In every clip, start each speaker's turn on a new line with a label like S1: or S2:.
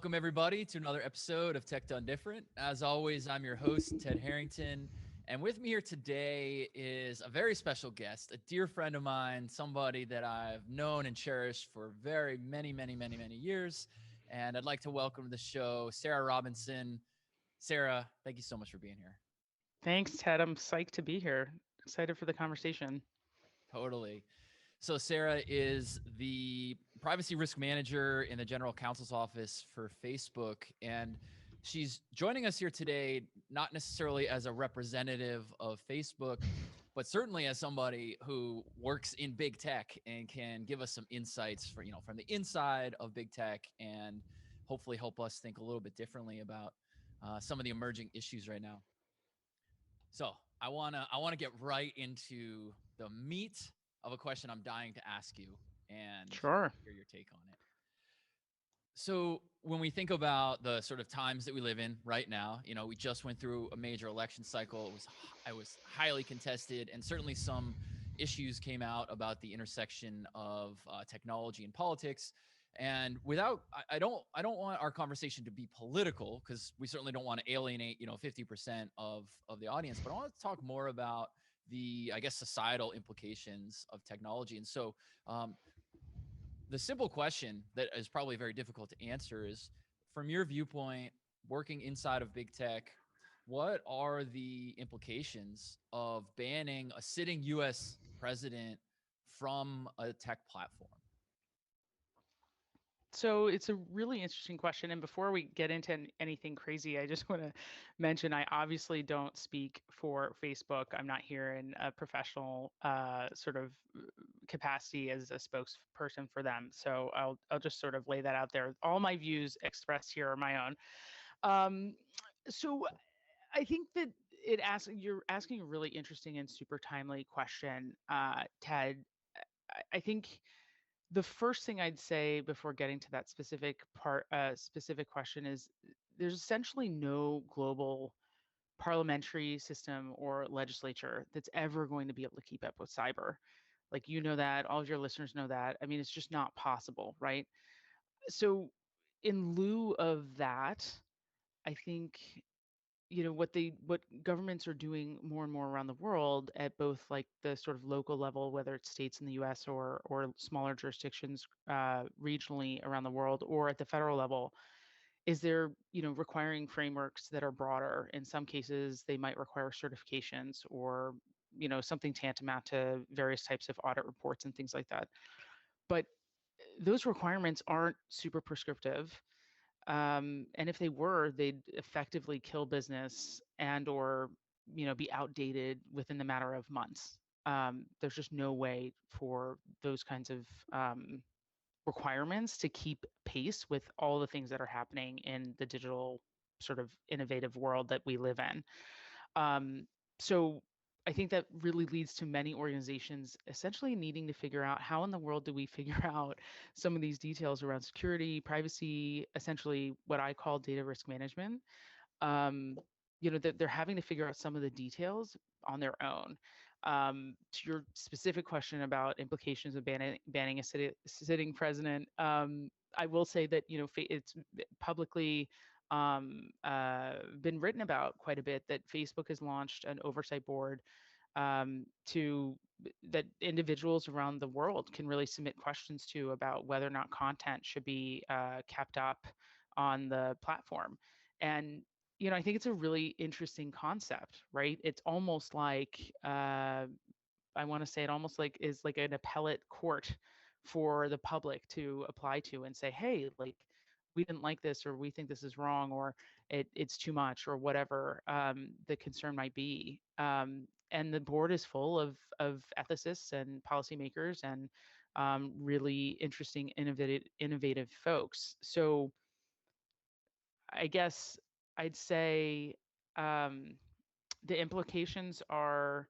S1: Welcome, everybody, to another episode of Tech Done Different. As always, I'm your host, Ted Harrington. And with me here today is a very special guest, a dear friend of mine, somebody that I've known and cherished for very many years. And I'd like to welcome to the show, Sarah Robinson. Sarah, thank you so much for being here.
S2: Thanks, Ted. I'm psyched to be here. Excited for the conversation.
S1: Totally. So Sarah is the privacy risk manager in the general counsel's office for Facebook. And she's joining us here today, not necessarily as a representative of Facebook, but certainly as somebody who works in big tech and can give us some insights from the inside of big tech and hopefully help us think a little bit differently about some of the emerging issues right now. So I wanna get right into the meat of a question I'm dying to ask you and
S2: Sure.
S1: hear your take on it. So when we think about the sort of times that we live in right now, we just went through a major election cycle. It was highly contested, and certainly some issues came out about the intersection of technology and politics. And I don't want our conversation to be political because we certainly don't want to alienate 50% of the audience. But I want to talk more about the, I guess, societal implications of technology. And so um, the simple question that is probably very difficult to answer is, from your viewpoint, working inside of big tech, what are the implications of banning a sitting US president from a tech platform?
S2: So it's a really interesting question. And before we get into anything crazy, I just want to mention I obviously don't speak for Facebook. I'm not here in a professional sort of capacity as a spokesperson for them. So I'll just sort of lay that out there. All my views expressed here are my own. Um, so I think that you're asking a really interesting and super timely question, Ted. I think the first thing I'd say before getting to that specific question is there's essentially no global parliamentary system or legislature that's ever going to be able to keep up with cyber. Like, you know that, all of your listeners know that. I mean, it's just not possible, right? So, in lieu of that, I think what governments are doing more and more around the world at both like the sort of local level, whether it's states in the US or smaller jurisdictions regionally around the world, or at the federal level, is they're requiring frameworks that are broader. In some cases they might require certifications or something tantamount to various types of audit reports and things like that. But those requirements aren't super prescriptive, and if they were, they'd effectively kill business and or be outdated within the matter of months. There's just no way for those kinds of requirements to keep pace with all the things that are happening in the digital sort of innovative world that we live in. So I think that really leads to many organizations essentially needing to figure out how in the world do we figure out some of these details around security, privacy, essentially what I call data risk management. Um, that they're having to figure out some of the details on their own. To your specific question about implications of banning a sitting president, I will say that it's publicly been written about quite a bit that Facebook has launched an oversight board to that individuals around the world can really submit questions to about whether or not content should be kept up on the platform. And I think it's a really interesting concept, right? It's almost like I want to say it almost like is like an appellate court for the public to apply to and say, hey, like we didn't like this, or we think this is wrong, or it's too much, or whatever the concern might be. And the board is full of ethicists and policymakers and really interesting, innovative folks. So I guess I'd say um, the implications are,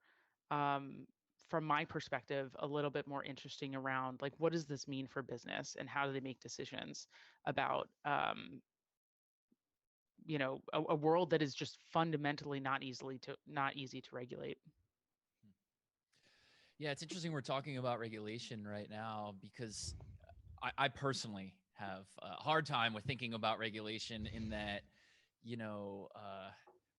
S2: um, from my perspective, a little bit more interesting around like what does this mean for business and how do they make decisions about a world that is just fundamentally not easy to regulate.
S1: Yeah, it's interesting we're talking about regulation right now because I personally have a hard time with thinking about regulation in that, you know,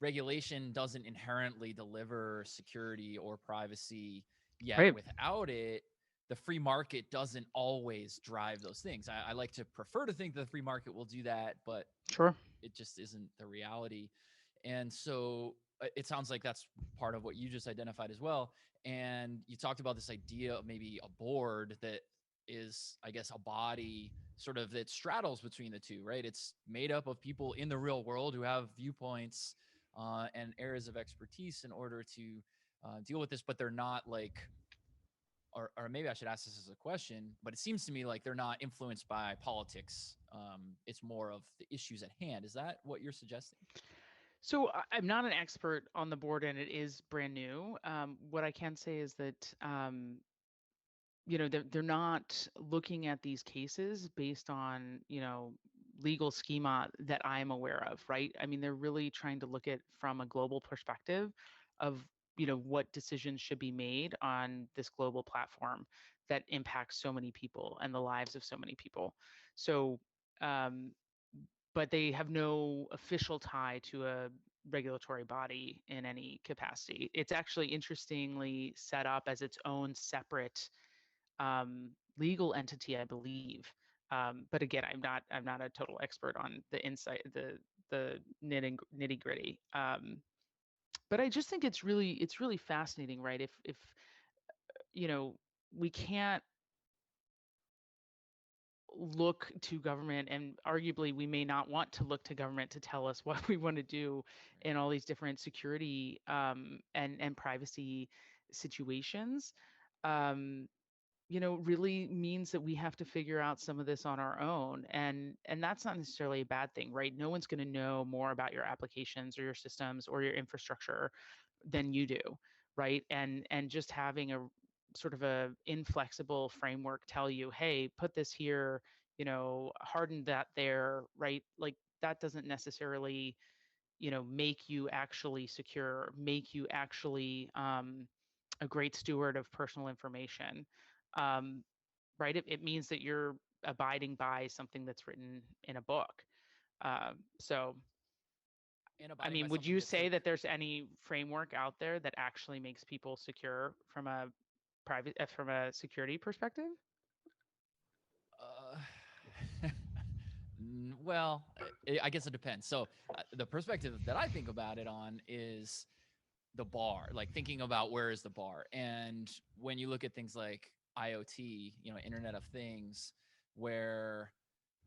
S1: regulation doesn't inherently deliver security or privacy, yet
S2: Right.
S1: without it, the free market doesn't always drive those things. I like to prefer to think that the free market will do that, but
S2: Sure.
S1: it just isn't the reality. And so it sounds like that's part of what you just identified as well. And you talked about this idea of maybe a board that is, I guess, a body sort of that straddles between the two, right? It's made up of people in the real world who have viewpoints and areas of expertise in order to deal with this, but they're not like, or maybe I should ask this as a question, but it seems to me like they're not influenced by politics. It's more of the issues at hand. Is that what you're suggesting?
S2: So I'm not an expert on the board, and it is brand new. What I can say is that they're not looking at these cases based on legal schema that I'm aware of, right? I mean, they're really trying to look at from a global perspective of what decisions should be made on this global platform that impacts so many people and the lives of so many people. So um, but they have no official tie to a regulatory body in any capacity. It's actually interestingly set up as its own separate legal entity, I believe. But again, I'm not a total expert on the insight, the nitty gritty. But I just think it's really fascinating, right? If you know we can't look to government, and arguably we may not want to look to government to tell us what we want to do in all these different security and privacy situations. Um, really means that we have to figure out some of this on our own, and that's not necessarily a bad thing, right? No one's going to know more about your applications or your systems or your infrastructure than you do, right? And just having a sort of a inflexible framework tell you, hey, put this here, harden that there, right? Like that doesn't necessarily make you actually secure, make you actually a great steward of personal information. um, right? It means that you're abiding by something that's written in a book. So,
S1: And
S2: I
S1: abiding by
S2: mean, would
S1: something
S2: you
S1: that's
S2: say
S1: like,
S2: that there's any framework out there that actually makes people secure from a from a security perspective?
S1: uh, well, I guess it depends. So the perspective that I think about it on is the bar, like thinking about where is the bar. And when you look at things like IoT, Internet of Things, where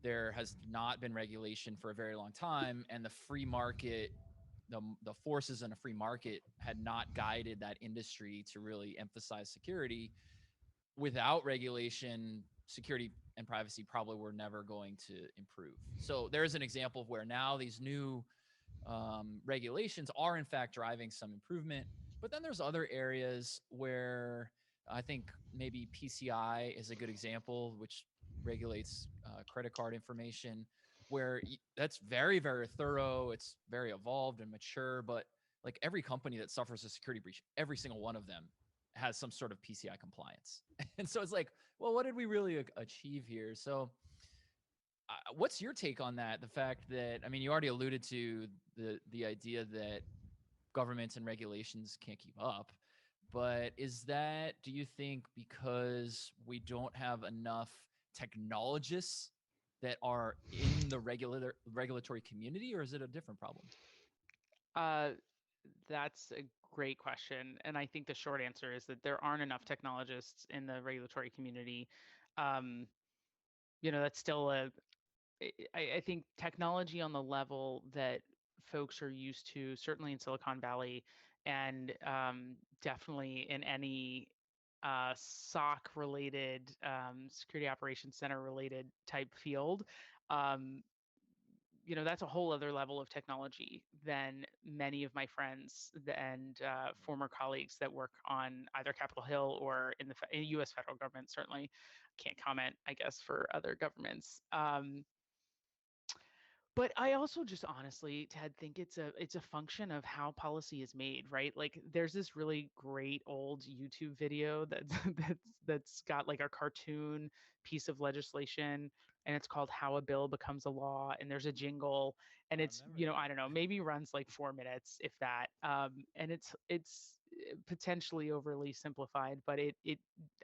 S1: there has not been regulation for a very long time, and the free market, the forces in a free market had not guided that industry to really emphasize security. Without regulation, security and privacy probably were never going to improve. So there's an example of where now these new regulations are in fact driving some improvement. But then there's other areas where I think maybe PCI is a good example, which regulates credit card information, where that's very, very thorough. It's very evolved and mature. But like every company that suffers a security breach, every single one of them has some sort of PCI compliance. And so it's like, well, what did we really achieve here? So what's your take on that? The fact that, I mean, you already alluded to the idea that governments and regulations can't keep up, but is that, do you think, because we don't have enough technologists that are in the regulatory community, or is it a different problem?
S2: Uh, that's a great question, and I think the short answer is that there aren't enough technologists in the regulatory community. Um, that's still I think technology on the level that folks are used to, certainly in Silicon Valley, and definitely in any SOC related, security operations center related type field. Um, that's a whole other level of technology than many of my friends and former colleagues that work on either Capitol Hill or in the U.S. federal government. Certainly, can't comment, I guess, for other governments. But I also just honestly, Ted, think it's a function of how policy is made, right? Like there's this really great old YouTube video that's that's got like a cartoon piece of legislation, and it's called How a Bill Becomes a Law, and there's a jingle, and
S1: I
S2: it's,
S1: remember that.
S2: I don't know, maybe runs like 4 minutes if that. And it's potentially overly simplified, but it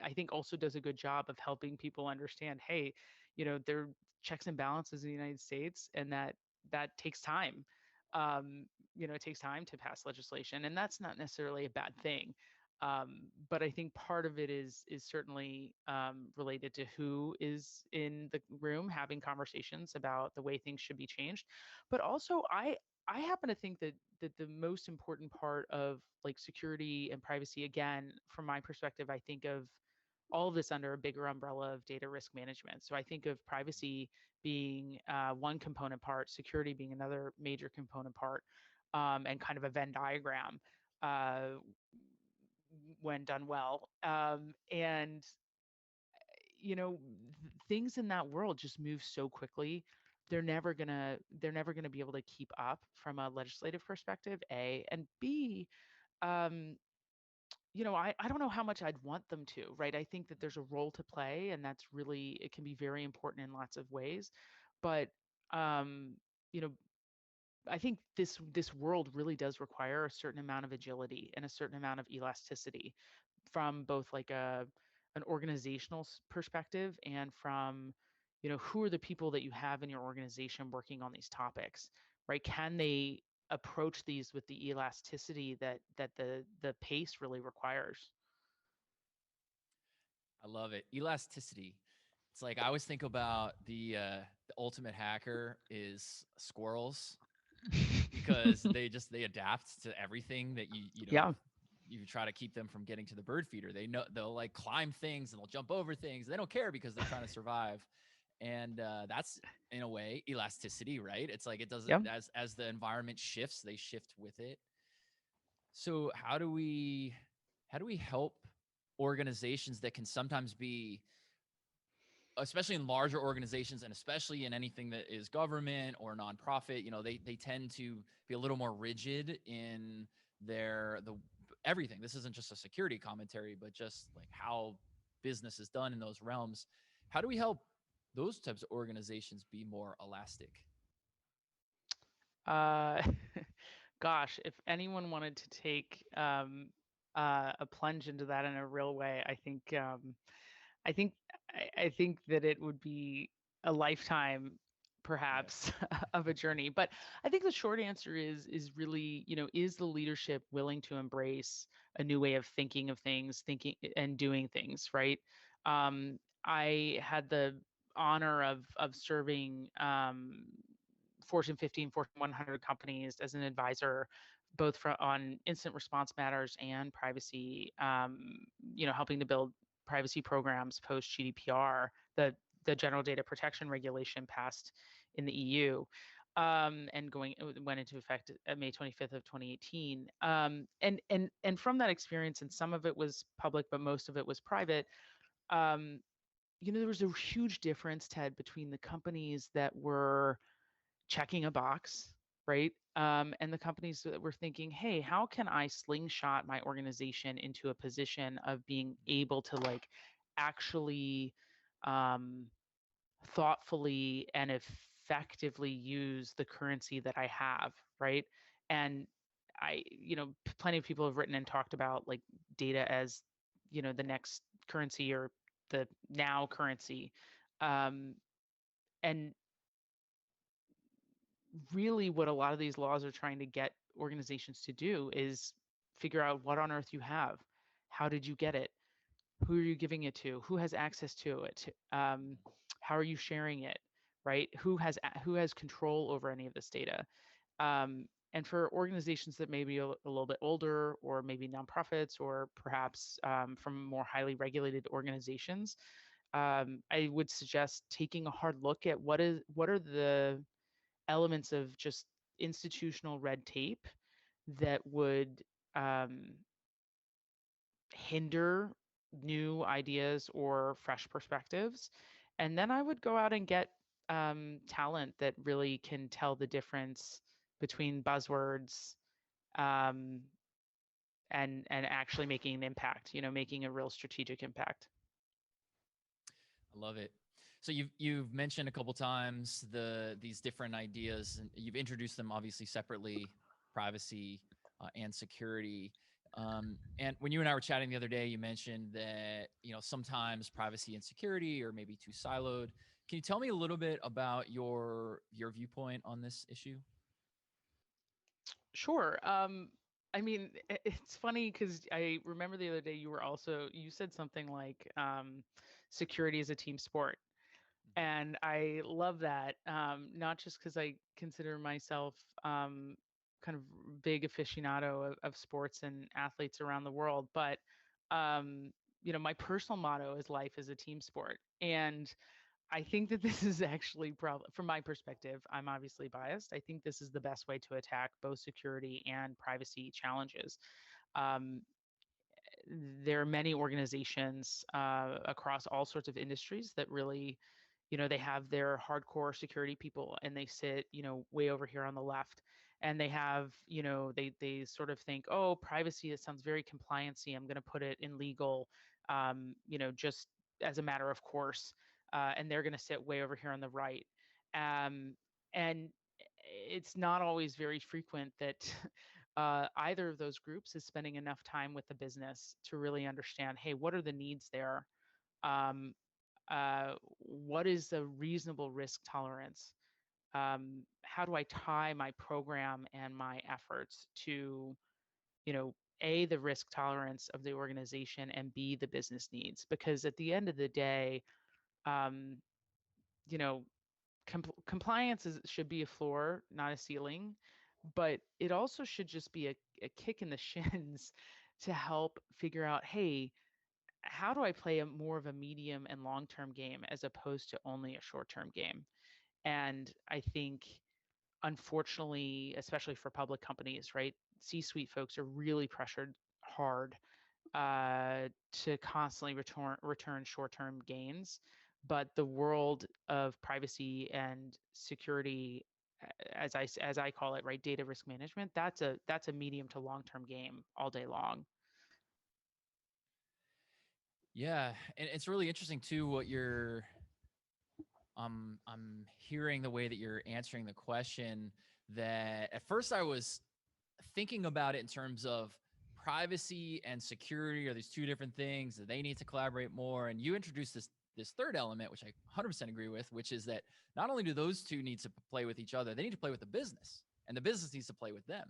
S2: I think also does a good job of helping people understand, hey, there are checks and balances in the United States, and that takes time. um, it takes time to pass legislation, and that's not necessarily a bad thing. But I think part of it is certainly related to who is in the room having conversations about the way things should be changed. But also, I happen to think that the most important part of like security and privacy, again, from my perspective, I think of all of this under a bigger umbrella of data risk management. So I think of privacy being one component part, security being another major component part, and kind of a Venn diagram uh, when done well. And things in that world just move so quickly. They're never gonna be able to keep up from a legislative perspective, A, and B. Um, I don't know how much I'd want them to, right? I think that there's a role to play, and that's really, it can be very important in lots of ways. But, um, you know, I think this world really does require a certain amount of agility and a certain amount of elasticity from both like an organizational perspective, and from, who are the people that you have in your organization working on these topics, right? Can they approach these with the elasticity that the pace really requires?
S1: I love it. Elasticity. It's like I always think about the ultimate hacker is squirrels because they adapt to everything that
S2: Yeah.
S1: you try to keep them from getting to the bird feeder. They know they'll like climb things and they'll jump over things. They don't care because they're trying to survive. And that's in a way elasticity, right? It's like it doesn't
S2: Yeah.
S1: as the environment shifts, they shift with it. So how do we help organizations that can sometimes be, especially in larger organizations and especially in anything that is government or nonprofit, they tend to be a little more rigid in the everything. This isn't just a security commentary, but just like how business is done in those realms. How do we help those types of organizations be more elastic?
S2: uh Gosh, if anyone wanted to take a plunge into that in a real way, I think I think that it would be a lifetime, perhaps,
S1: Yes.
S2: of a journey. But I think the short answer is really, is the leadership willing to embrace a new way of thinking of things, thinking and doing things, right? I had the honor of serving Fortune 15, Fortune 100 companies as an advisor, both on incident response matters and privacy. Helping to build privacy programs post GDPR, the General Data Protection Regulation passed in the EU, and went into effect at May 25th of 2018. And from that experience, and some of it was public, but most of it was private. Um, there was a huge difference, Ted, between the companies that were checking a box, right? And the companies that were thinking, hey, how can I slingshot my organization into a position of being able to like actually um, thoughtfully and effectively use the currency that I have, right? And plenty of people have written and talked about like data as, the next currency or the now currency. Um, and really what a lot of these laws are trying to get organizations to do is figure out what on earth you have. How did you get it? Who are you giving it to? Who has access to it? How are you sharing it? Right? Who has control over any of this data? And for organizations that may be a little bit older, or maybe nonprofits, or perhaps from more highly regulated organizations, I would suggest taking a hard look at what are the elements of just institutional red tape that would um, hinder new ideas or fresh perspectives. And then I would go out and get talent that really can tell the difference between buzzwords, um, and actually making an impact, making a real strategic impact.
S1: I love it. So you've mentioned a couple times these different ideas, and you've introduced them obviously separately, privacy and security. And when you and I were chatting the other day, you mentioned that sometimes privacy and security are maybe too siloed. Can you tell me a little bit about your viewpoint on this issue?
S2: Sure. I mean, it's funny because I remember the other day you said something like security is a team sport.
S1: Mhm.
S2: And I love that, not just because I consider myself kind of big aficionado of sports and athletes around the world, but um, my personal motto is life is a team sport. And I think that this is actually probably, from my perspective, I'm obviously biased. I think this is the best way to attack both security and privacy challenges. Um, there are many organizations across all sorts of industries that really, they have their hardcore security people and they sit, way over here on the left. And they have, they sort of think, oh, privacy, it sounds very compliancy. I'm going to put it in legal, just as a matter of course. And they're going to sit way over here on the right. Um, and it's not always very frequent that either of those groups is spending enough time with the business to really understand, hey, what are the needs there? Um, what is the reasonable risk tolerance? How do I tie my program and my efforts to, A, the risk tolerance of the organization and B, the business needs? Because at the end of the day, um, you know, compliance should be a floor, not a ceiling, but it also should just be a kick in the shins to help figure out, hey, how do I play a more of a medium and long term game as opposed to only a short term game? And I think, unfortunately, especially for public companies, right, C suite folks are really pressured hard to constantly return short term gains. But the world of privacy and security, as I call it, right, data risk management, that's a medium to long term game all day long.
S1: Yeah, and it's really interesting too what you're I'm hearing the way that you're answering the question, that at first I was thinking about it in terms of privacy and security are these two different things that they need to collaborate more, and you introduced this third element which I 100% agree with, which is that not only do those two need to play with each other, they need to play with the business, and the business needs to play with them.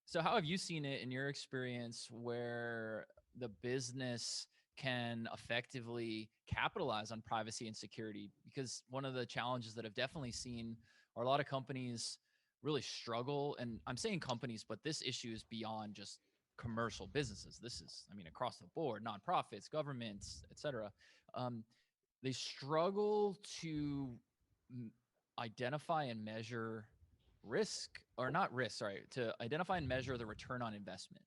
S1: So how have you seen it in your experience where the business can effectively capitalize on privacy and security? Because one of the challenges that I've definitely seen are a lot of companies really struggle. And I'm saying companies, but this issue is beyond just commercial businesses. This is, I mean, across the board, nonprofits, governments, et cetera. Um, they struggle to identify and measure risk, or not risk, sorry, to identify and measure the return on investment,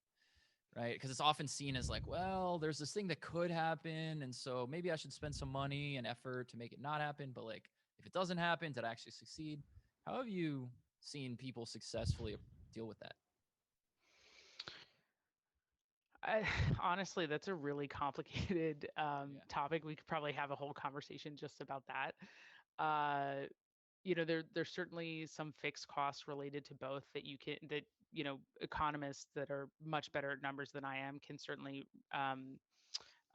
S1: right? Because it's often seen as like, well, there's this thing that could happen, and so maybe I should spend some money and effort to make it not happen. But like, if it doesn't happen, did I actually succeed? How have you seen people successfully deal with that?
S2: I, honestly, that's a really complicated
S1: Yeah.
S2: topic. We could probably have a whole conversation just about that. Uh, there's certainly some fixed costs related to both that economists that are much better at numbers than I am can certainly um,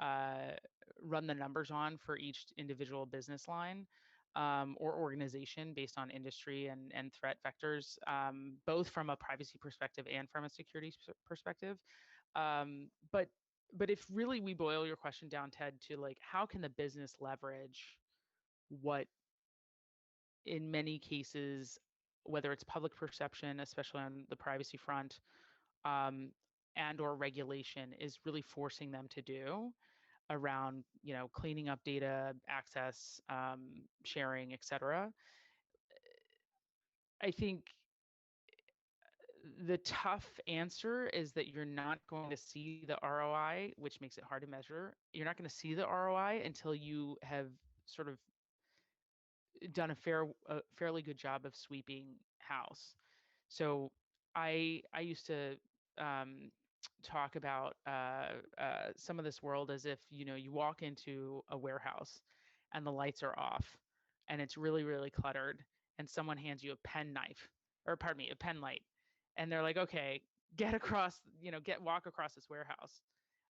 S2: uh, run the numbers on for each individual business line. Or organization based on industry and threat vectors, both from a privacy perspective and from a security perspective. Um, but but if really we boil your question down, Ted, to like how can the business leverage what in many cases, whether it's public perception, especially on the privacy front, um, and or regulation is really forcing them to do around, cleaning up data, access, sharing, et cetera. I think the tough answer is that you're not going to see the ROI, which makes it hard to measure. You're not going to see the ROI until you have sort of done a fairly good job of sweeping house. So I used to um, talk about some of this world as if you walk into a warehouse and the lights are off and it's really, really cluttered, and someone hands you a pen knife, or pardon me, a pen light, and they're like, okay, get across, walk across this warehouse.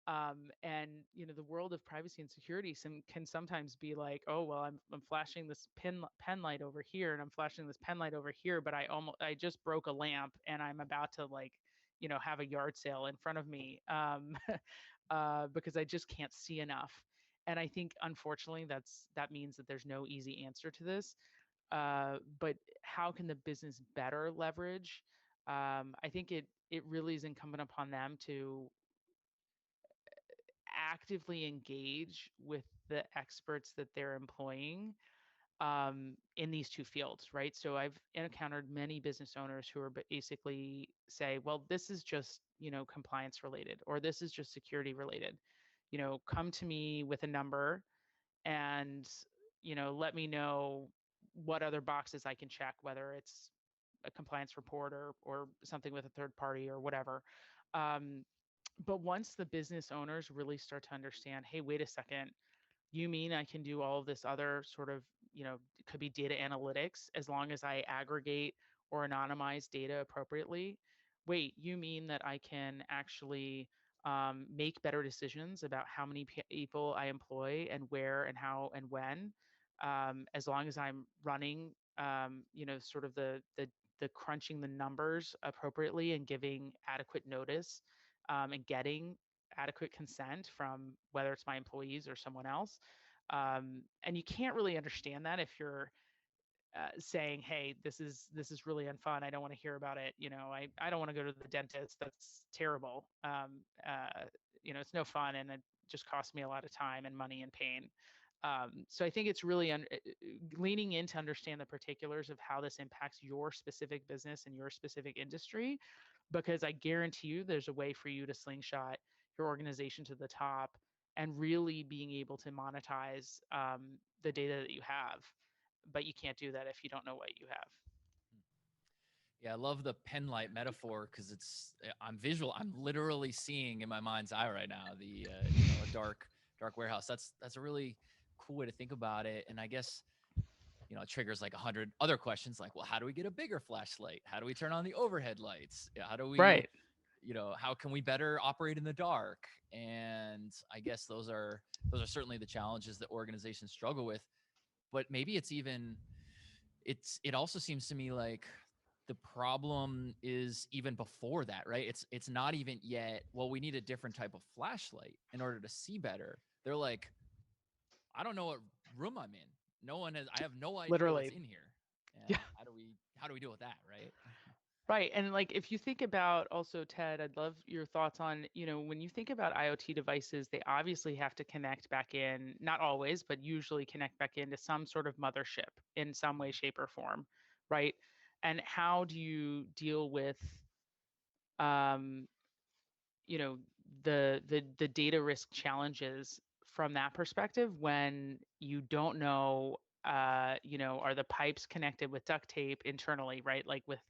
S2: And the world of privacy and security can sometimes be like, oh well, I'm flashing this pen light over here, and I'm flashing this pen light over here, but I just broke a lamp, and I'm about to, like, have a yard sale in front of me, because I just can't see enough. And I think, unfortunately, that means that there's no easy answer to this. But how can the business better leverage? I think it really is incumbent upon them to actively engage with the experts that they're employing, in these two fields, right? So I've encountered many business owners who are basically say, well, this is just, compliance related, or this is just security related. Come to me with a number, and, let me know what other boxes I can check, whether it's a compliance report, or something with a third party, or whatever. Um, but once the business owners really start to understand, hey, wait a second, you mean I can do all of this other sort of, it could be data analytics as long as I aggregate or anonymize data appropriately? Wait, you mean that I can actually, make better decisions about how many people I employ, and where and how and when, as long as I'm running, sort of the crunching the numbers appropriately, and giving adequate notice, and getting adequate consent from whether it's my employees or someone else. And you can't really understand that if you're, saying, "Hey, this is really unfun. I don't want to hear about it. I don't want to go to the dentist. That's terrible. It's no fun, and it just costs me a lot of time and money and pain." So I think it's really leaning in to understand the particulars of how this impacts your specific business and your specific industry, because I guarantee you there's a way for you to slingshot your organization to the top, and really being able to monetize, the data that you have. But you can't do that if you don't know what you have.
S1: Yeah, I love the pen light metaphor because I'm visual. I'm literally seeing in my mind's eye right now a dark warehouse. That's a really cool way to think about it. And I guess it triggers like 100 other questions, like, well, how do we get a bigger flashlight? How do we turn on the overhead lights? Yeah, how do we,
S2: Right.
S1: how can we better operate in the dark? And I guess those are certainly the challenges that organizations struggle with. But maybe it also seems to me like the problem is even before that, right? It's not even yet, well, we need a different type of flashlight in order to see better. They're like, I don't know what room I'm in. I have no idea what's
S2: Literally.
S1: in here.
S2: Yeah.
S1: How do we deal with that, right?
S2: Right. And like, if you think about also, Ted, I'd love your thoughts on, when you think about IoT devices, they obviously have to connect back in, not always, but usually connect back into some sort of mothership in some way, shape, or form. Right. And how do you deal with, um, you know the data risk challenges from that perspective, when you don't know, are the pipes connected with duct tape internally, right? Like with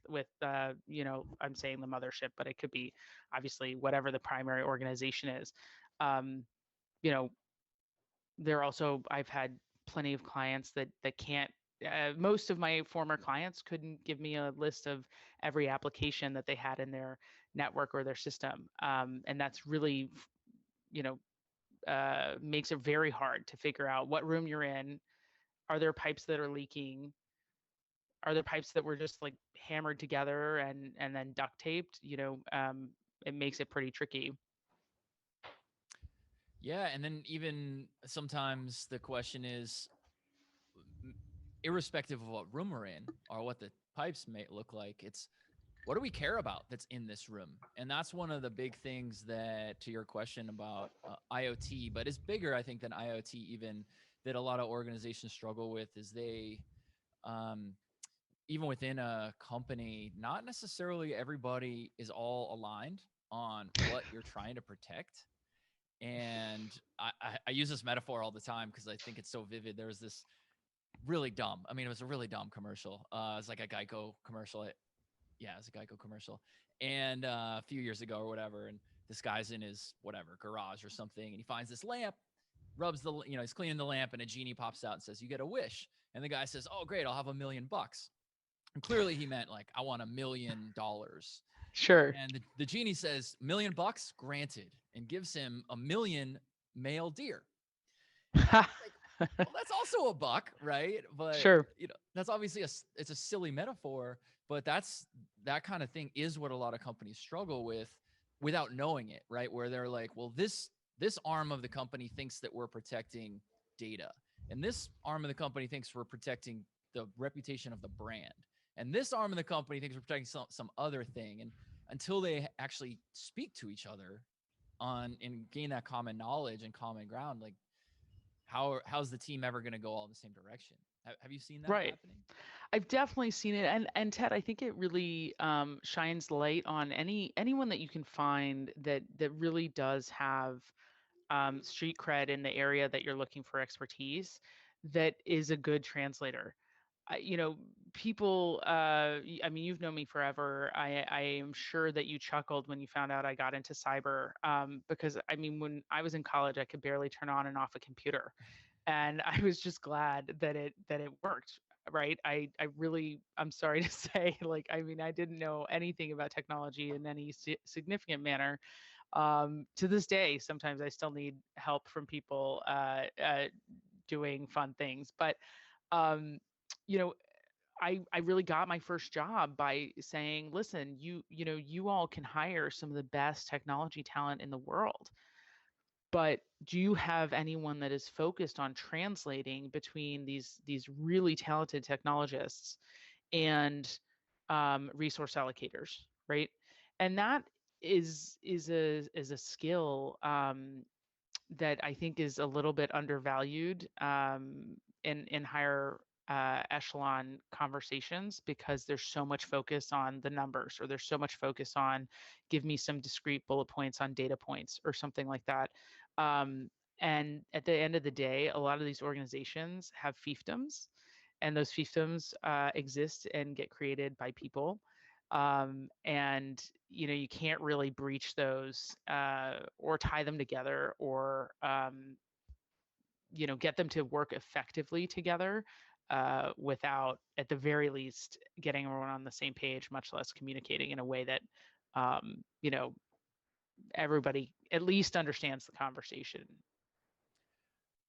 S2: I'm saying the mothership, but it could be obviously whatever the primary organization is. um, you know I've had plenty of clients that can't, most of my former clients couldn't give me a list of every application that they had in their network or their system. And that's really, you know, makes it very hard to figure out what room you're in. Are there pipes that are leaking? Are there pipes that were just like hammered together and then duct taped? It makes it pretty tricky.
S1: Yeah, and then even sometimes the question is, irrespective of what room we're in or what the pipes may look like, it's what do we care about that's in this room? And that's one of the big things that, to your question about IoT, but is bigger, I think, than IoT even, that a lot of organizations struggle with, is um, even within a company, not necessarily everybody is all aligned on what you're trying to protect. And I use this metaphor all the time because I think it's so vivid. There was this really dumb, I mean, it was a really dumb commercial. It was like a Geico commercial. Yeah, it was a Geico commercial. And a few years ago or whatever, and this guy's in his whatever garage or something, and he finds this lamp, rubs the, he's cleaning the lamp, and a genie pops out and says, "You get a wish." And the guy says, "Oh, great, I'll have $1 million." And clearly he meant like, "I want $1 million."
S2: Sure.
S1: And the genie says, $1 million granted, and gives him a million male deer. And it's like, well, that's also a buck, right? But
S2: Sure.
S1: that's obviously it's a silly metaphor, but that kind of thing is what a lot of companies struggle with without knowing it, right? Where they're like, well, this arm of the company thinks that we're protecting data, and this arm of the company thinks we're protecting the reputation of the brand, and this arm of the company thinks we're protecting some other thing. And until they actually speak to each other on and gain that common knowledge and common ground, like how's the team ever going to go all in the same direction? Have you seen that
S2: Right.
S1: happening?
S2: I've definitely seen it, and Ted, I think it really shines light on anyone that you can find that really does have street cred in the area that you're looking for expertise, that is a good translator. You know, people. I mean, you've known me forever. I am sure that you chuckled when you found out I got into cyber, because I mean, when I was in college, I could barely turn on and off a computer, and I was just glad that it worked. Right. I really, I'm sorry to say, like, I mean, I didn't know anything about technology in any significant manner. To this day, sometimes I still need help from people doing fun things. But um, you know, I really got my first job by saying, listen, you all can hire some of the best technology talent in the world, but do you have anyone that is focused on translating between these really talented technologists and resource allocators, right? And that is a skill that I think is a little bit undervalued in higher echelon conversations, because there's so much focus on the numbers, or there's so much focus on give me some discrete bullet points on data points or something like that. Um, and at the end of the day, a lot of these organizations have fiefdoms, and those fiefdoms exist and get created by people. And you can't really breach those or tie them together, or get them to work effectively together without, at the very least, getting everyone on the same page, much less communicating in a way that um, you know everybody at least understands the conversation.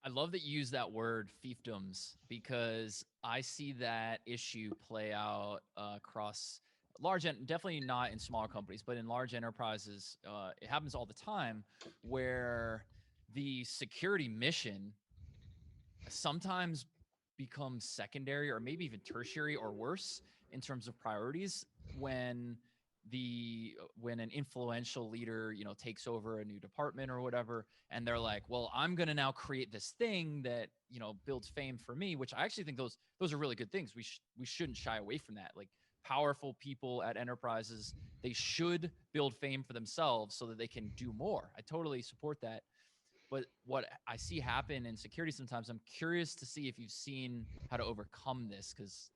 S1: I love that you use that word fiefdoms, because I see that issue play out across large and definitely not in smaller companies, but in large enterprises. It happens all the time where the security mission sometimes becomes secondary or maybe even tertiary or worse in terms of priorities when when an influential leader takes over a new department or whatever, and they're like, well, I'm going to now create this thing that builds fame for me, which I actually think those are really good things. We shouldn't shy away from that. Like, powerful people at enterprises, they should build fame for themselves so that they can do more. I totally support that. But what I see happen in security sometimes, I'm curious to see if you've seen how to overcome this, because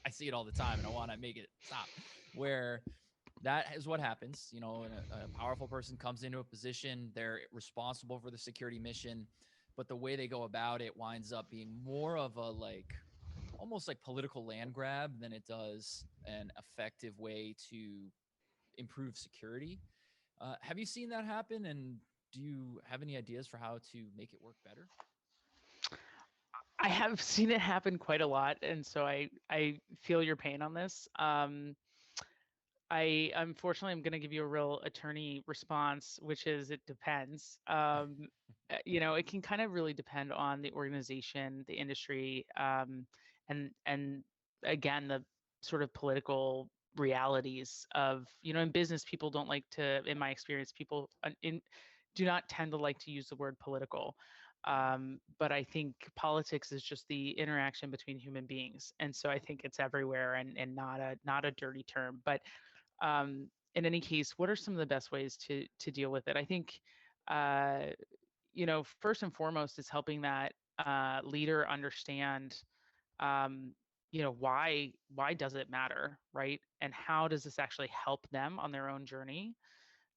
S1: I see it all the time and I want to make it stop. Where that is what happens, and a powerful person comes into a position, they're responsible for the security mission, but the way they go about it winds up being more of a, like, almost like political land grab than it does an effective way to improve security. Have you seen that happen? And do you have any ideas for how to make it work better?
S2: I have seen it happen quite a lot, and so I feel your pain on this. I unfortunately I'm going to give you a real attorney response, which is it depends. It can kind of really depend on the organization, the industry, and again the sort of political realities of, in business, people don't like to, in my experience, people do not tend to like to use the word political. But I think politics is just the interaction between human beings, and so I think it's everywhere, and not a dirty term, but in any case, what are some of the best ways to deal with it? I think, uh, first and foremost is helping that leader understand, um, why does it matter, right? And how does this actually help them on their own journey?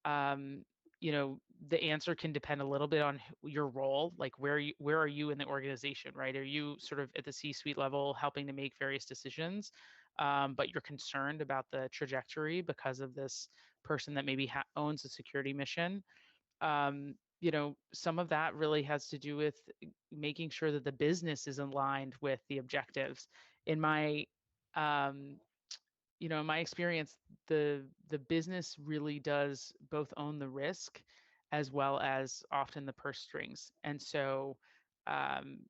S2: Um, you know, the answer can depend a little bit on your role, like where are you in the organization, right? Are you sort of at the C-suite level helping to make various decisions, but you're concerned about the trajectory because of this person that maybe owns a security mission? You know, some of that really has to do with making sure that the business is aligned with the objectives. In my um, you know, in my experience, the business really does both own the risk as well as often the purse strings. And so,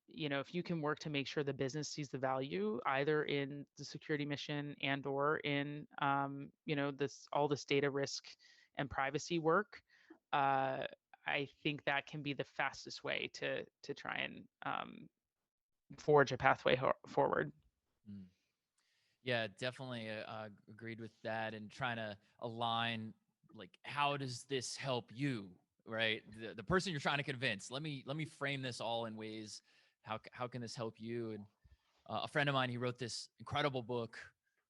S2: you know, if you can work to make sure the business sees the value either in the security mission and or in, you know, this all this data risk and privacy work, uh, I think that can be the fastest way to try and forge a pathway forward.
S1: Mm. Yeah, definitely agreed with that, and trying to align, like, how does this help you, right? The person you're trying to convince. Let me frame this all in ways. How can this help you? And a friend of mine, he wrote this incredible book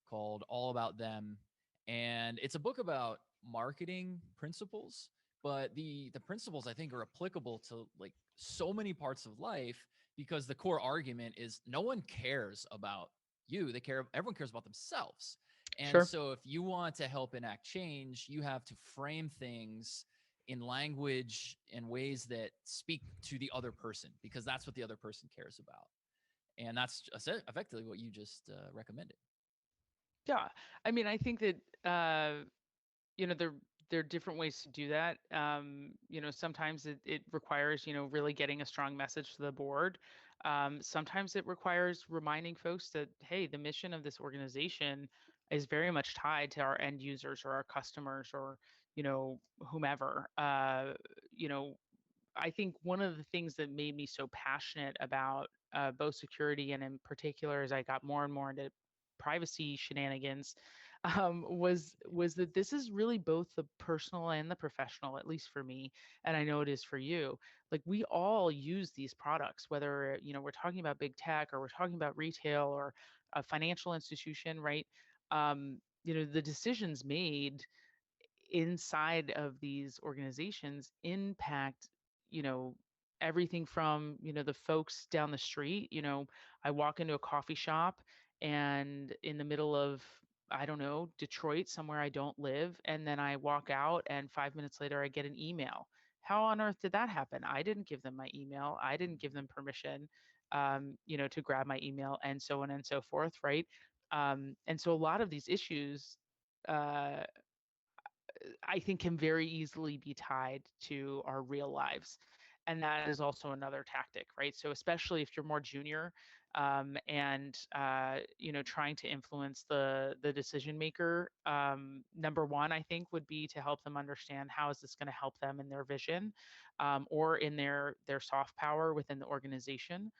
S1: called All About Them, and it's a book about marketing principles, but the principles I think are applicable to like so many parts of life, because the core argument is no one cares about you. Everyone cares about themselves. And
S2: Sure.
S1: so if you want to help enact change, you have to frame things in language and ways that speak to the other person, because that's what the other person cares about. And that's effectively what you just recommended.
S2: Yeah. I mean, I think that you know, there are different ways to do that. You know, sometimes it requires, you know, really getting a strong message to the board. Sometimes it requires reminding folks that, hey, the mission of this organization is very much tied to our end users or our customers or, you know, whomever. You know, I think one of the things that made me so passionate about both security and in particular as I got more and more into privacy shenanigans was that this is really both the personal and the professional, at least for me, and I know it is for you. Like we all use these products, whether you know we're talking about big tech or we're talking about retail or a financial institution, right? You know the decisions made inside of these organizations impact, you know, everything from, you know, the folks down the street. You know, I walk into a coffee shop and in the middle of, I don't know, Detroit, somewhere I don't live, and then I walk out and 5 minutes later I get an email. How on earth did that happen? I didn't give them my email. I didn't give them permission, you know, to grab my email and so on and so forth, right? And so a lot of these issues uh, I think can very easily be tied to our real lives. And that is also another tactic, right? So especially if you're more junior and you know trying to influence the decision maker, number one I think would be to help them understand how is this going to help them in their vision or in their soft power within the organization.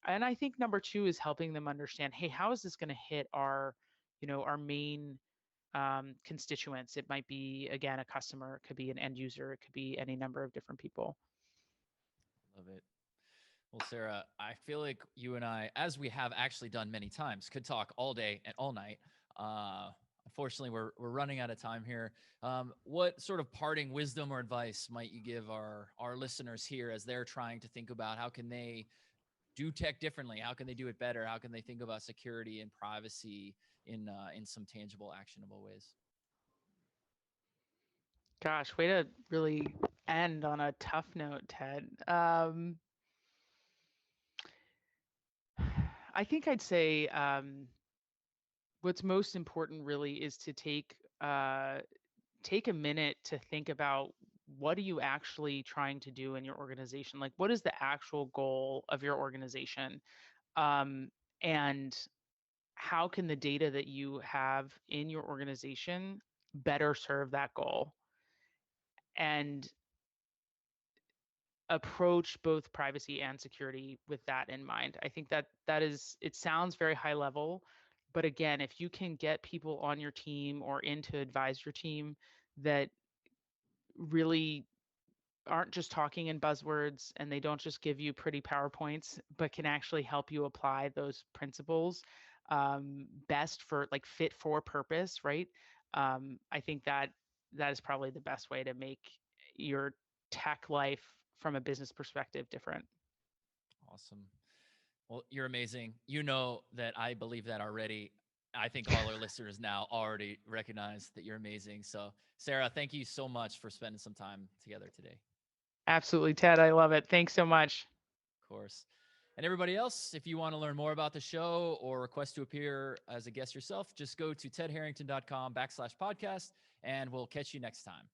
S2: And I think number two is helping them understand, hey, how is this going to hit our, you know, our main constituents. It might be, again, a customer, it could be an end user, it could be any number of different people.
S1: Love it. Well, Sarah, I feel like you and I, as we have actually done many times, could talk all day and all night. Uh, Unfortunately, we're running out of time here. What sort of parting wisdom or advice might you give our listeners here as they're trying to think about how can they do tech differently? How can they do it better? How can they think about security and privacy in some tangible, actionable ways?
S2: Gosh, way to really end on a tough note, Ted. I think I'd say what's most important really is to take a minute to think about what are you actually trying to do in your organization? Like, what is the actual goal of your organization? Um, and how can the data that you have in your organization better serve that goal? And approach both privacy and security with that in mind. I think that that is, it sounds very high level, but again, if you can get people on your team or in to advise your team that really aren't just talking in buzzwords and they don't just give you pretty PowerPoints, but can actually help you apply those principles best for like fit for purpose, right? I think that that is probably the best way to make your tech life from a business perspective different.
S1: Awesome. Well, you're amazing. You know that I believe that already. I think all our listeners now already recognize that you're amazing. So, Sarah, thank you so much for spending some time together today.
S2: Absolutely, Ted. I love it. Thanks so much.
S1: Of course. And everybody else, if you want to learn more about the show or request to appear as a guest yourself, just go to tedharrington.com/podcast, and we'll catch you next time.